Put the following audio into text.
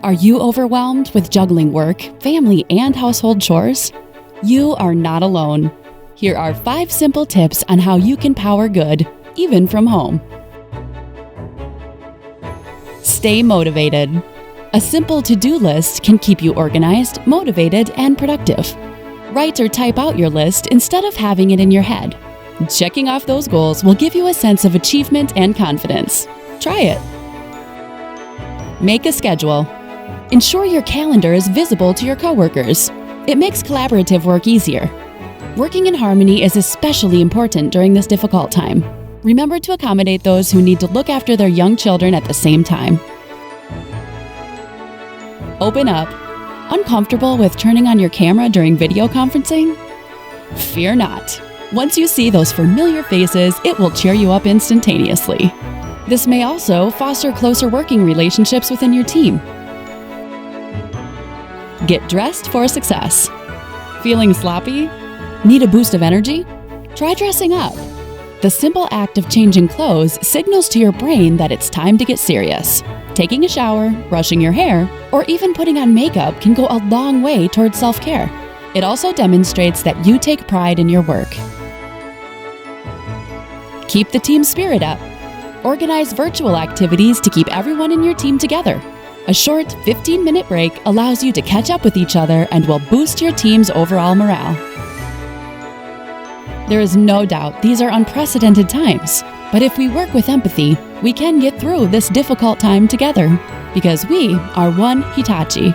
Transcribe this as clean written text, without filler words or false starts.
Are you overwhelmed with juggling work, family, and household chores? You are not alone. Here are 5 simple tips on how you can power good, even from home. Stay motivated. A simple to-do list can keep you organized, motivated, and productive. Write or type out your list instead of having it in your head. Checking off those goals will give you a sense of achievement and confidence. Try it. Make a schedule. Ensure your calendar is visible to your coworkers. It makes collaborative work easier. Working in harmony is especially important during this difficult time. Remember to accommodate those who need to look after their young children at the same time. Open up. Uncomfortable with turning on your camera during video conferencing? Fear not. Once you see those familiar faces, it will cheer you up instantaneously. This may also foster closer working relationships within your team. Get dressed for success. Feeling sloppy? Need a boost of energy? Try dressing up. The simple act of changing clothes signals to your brain that it's time to get serious. Taking a shower, brushing your hair, or even putting on makeup can go a long way towards self-care. It also demonstrates that you take pride in your work. Keep the team spirit up. Organize virtual activities to keep everyone in your team together. A short 15-minute break allows you to catch up with each other and will boost your team's overall morale. There is no doubt these are unprecedented times, but if we work with empathy, we can get through this difficult time together because we are one Hitachi.